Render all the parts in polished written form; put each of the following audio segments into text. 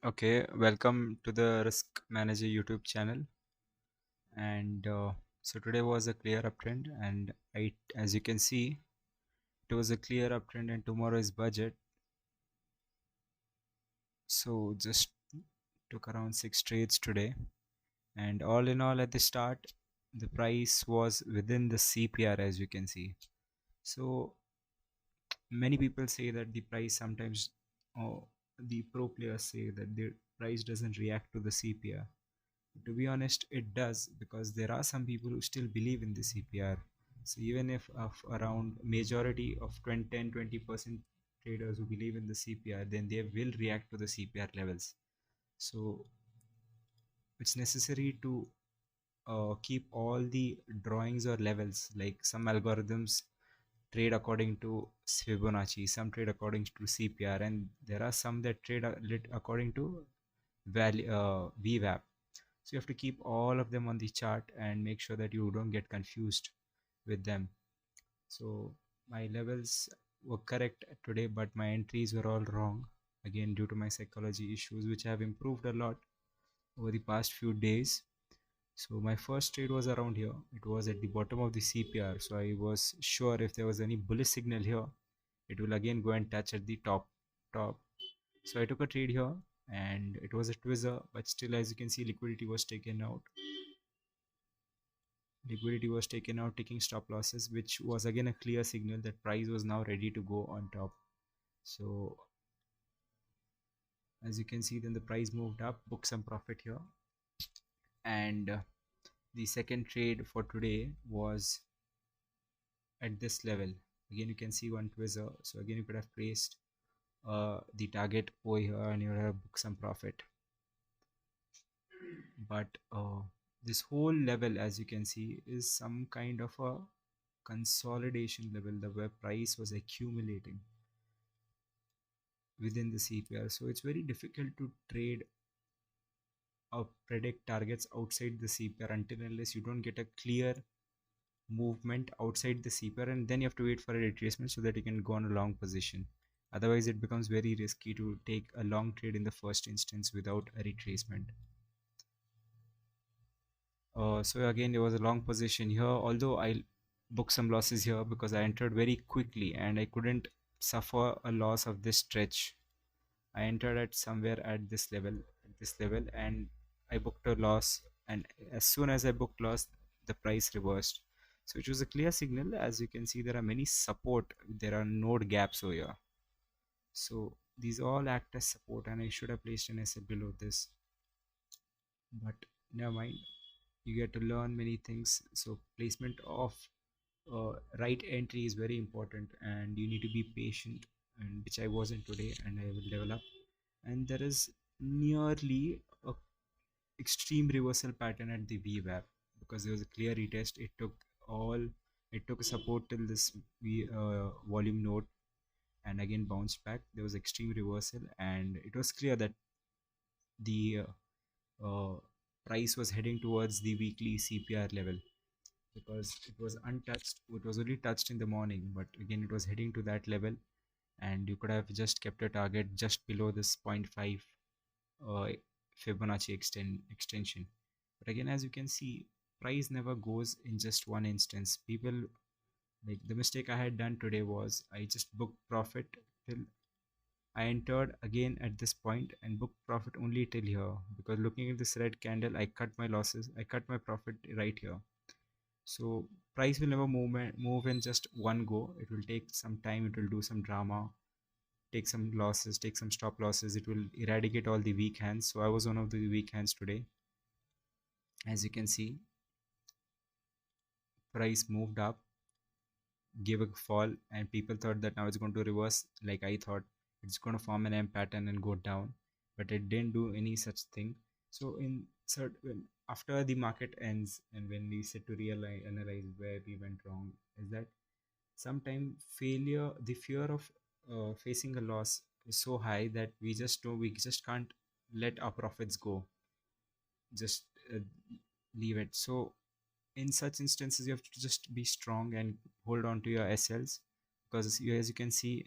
Okay, welcome to the Risk Manager YouTube channel. And so today was a clear uptrend, and as you can see, it was a clear uptrend, and tomorrow is budget. So just took around 6 trades today, and all in all, at the start, the price was within the CPR, as you can see. So many people say that the price sometimes, or the pro players say that the price doesn't react to the CPR. To be honest, it does, because there are some people who still believe in the CPR. So even if of around majority of 10-20% traders who believe in the CPR, then they will react to the CPR levels. So it's necessary to keep all the drawings or levels. Like some algorithms trade according to Fibonacci, some trade according to CPR, and there are some that trade according to value VWAP. So you have to keep all of them on the chart and make sure that you don't get confused with them. So my levels were correct today, but my entries were all wrong, again due to my psychology issues, which have improved a lot over the past few days. So my first trade was around here. It was at the bottom of the CPR, so I was sure if there was any bullish signal here, it will again go and touch at the top. So I took a trade here, and it was a twizzer, but still, as you can see, liquidity was taken out, taking stop losses, which was again a clear signal that price was now ready to go on top. So as you can see, then the price moved up, booked some profit here. And the second trade for today was at this level. Again, you can see one twizzer, so again you could have placed the target over here and you would have booked some profit. But this whole level, as you can see, is some kind of a consolidation level, the where price was accumulating within the CPR. So it's very difficult to trade or predict targets outside the CPR until unless you don't get a clear movement outside the CPR, and then you have to wait for a retracement so that you can go on a long position. Otherwise, it becomes very risky to take a long trade in the first instance without a retracement. So again, there was a long position here, although I booked some losses here because I entered very quickly and I couldn't suffer a loss of this stretch. I entered at somewhere at this level, and I booked a loss. And as soon as I booked loss, the price reversed. So it was a clear signal. As you can see, there are many support. There are node gaps over here. So these all act as support, and I should have placed an SL below this. But never mind. You get to learn many things. So placement of right entry is very important, and you need to be patient, and which I wasn't today, and I will develop. And there is nearly a extreme reversal pattern at the VWAP, because there was a clear retest. It took support till this volume node, and again bounced back. There was extreme reversal, and it was clear that the price was heading towards the weekly CPR level, because it was untouched. It was only touched in the morning, but again it was heading to that level, and you could have just kept a target just below this zero 0.5 uh, Fibonacci extension. But again, as you can see, price never goes in just one instance. People, like, the mistake I had done today was I just booked profit till I entered again at this point and booked profit only till here, because looking at this red candle, I cut my losses, I cut my profit right here. So price will never move in just one go. It will take some time. It will do some drama, take some losses, take some stop losses. It will eradicate all the weak hands. So I was one of the weak hands today. As you can see, price moved up, gave a fall, and people thought that now it's going to reverse. Like I thought, it's going to form an M pattern and go down, but it didn't do any such thing. So in certain, after the market ends and when we sit to realize analyze where we went wrong, is that sometimes failure, the fear of facing a loss is so high that we just can't let our profits go, just leave it. So in such instances, you have to just be strong and hold on to your SLs, because as you can see,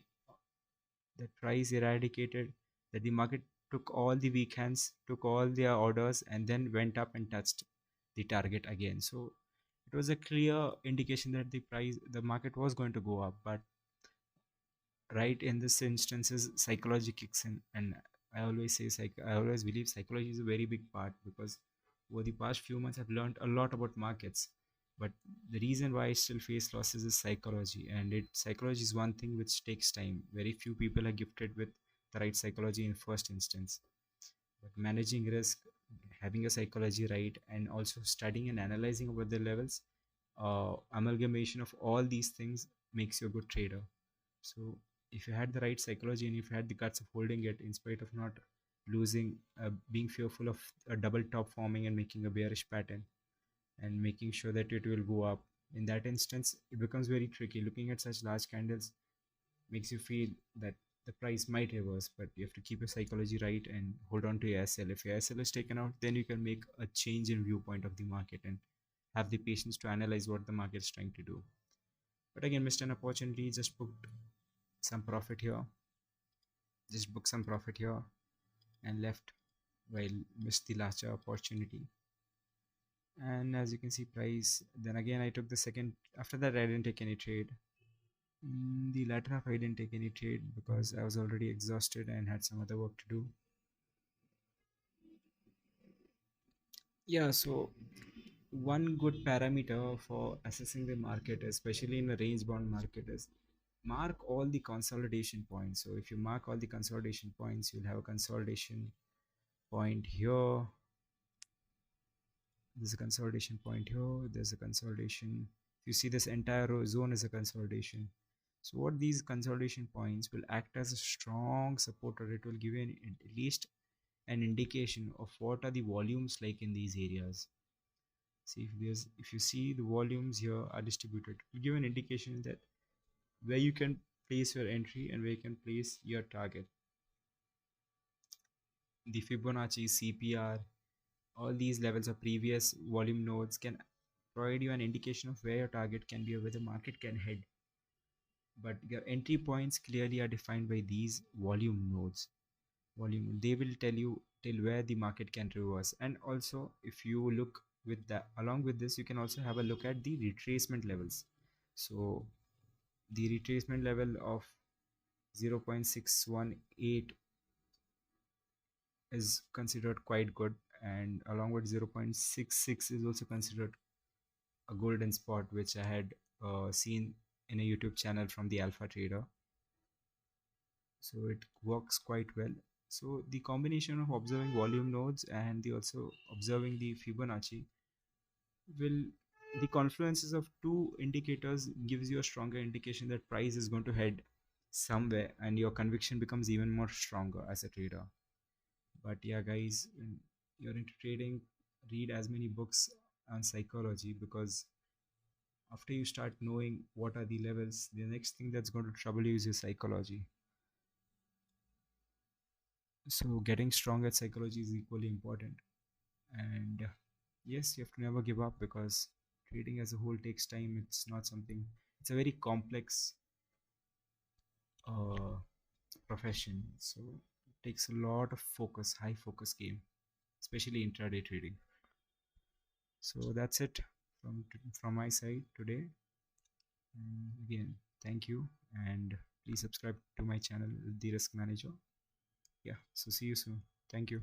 the price eradicated, that the market took all the weak hands, took all their orders, and then went up and touched the target again. So it was a clear indication that the market was going to go up. But right in this instances, psychology kicks in, and I always believe psychology is a very big part, because over the past few months I've learned a lot about markets. But the reason why I still face losses is psychology, and psychology is one thing which takes time. Very few people are gifted with the right psychology in first instance. But managing risk, having a psychology right, and also studying and analyzing about the levels, amalgamation of all these things makes you a good trader. So if you had the right psychology, and if you had the guts of holding it in spite of not losing, being fearful of a double top forming and making a bearish pattern, and making sure that it will go up, in that instance it becomes very tricky. Looking at such large candles makes you feel that the price might reverse, but you have to keep your psychology right and hold on to your SL. If your SL is taken out, then you can make a change in viewpoint of the market and have the patience to analyze what the market is trying to do. But again, missed an opportunity, just booked some profit here, just booked some profit here and left while missed the larger opportunity. And as you can see, price, then again I took the second. After that I didn't take any trade. The latter half I didn't take any trade because I was already exhausted and had some other work to do. Yeah, so one good parameter for assessing the market, especially in a range bound market, is mark all the consolidation points. So if you mark all the consolidation points, you'll have a consolidation point here. There's a consolidation point here. There's a consolidation. If you see, this entire zone is a consolidation. So what these consolidation points will act as a strong supporter. It will give you at least an indication of what are the volumes like in these areas. See, if you see the volumes here are distributed, it will give an indication that where you can place your entry and where you can place your target. The Fibonacci, CPR, all these levels of previous volume nodes can provide you an indication of where your target can be or where the market can head. But your entry points clearly are defined by these volume nodes. They will tell you till where the market can reverse. And also, if you look with that, along with this, you can also have a look at the retracement levels. So the retracement level of 0.618 is considered quite good, and along with 0.66 is also considered a golden spot, which I had seen in a YouTube channel from the Alpha Trader. So it works quite well. So the combination of observing volume nodes and the also observing the Fibonacci will, the confluences of two indicators gives you a stronger indication that price is going to head somewhere, and your conviction becomes even more stronger as a trader. But yeah, guys, when you're into trading, read as many books on psychology, because after you start knowing what are the levels, the next thing that's going to trouble you is your psychology. So getting strong at psychology is equally important. And yes, you have to never give up, because trading as a whole takes time. It's not something, it's a very complex uh, profession. So it takes a lot of focus, high focus game, especially intraday trading. So that's it from my side today. And again, thank you, and please subscribe to my channel, The Risk Manager. Yeah, so see you soon. Thank you.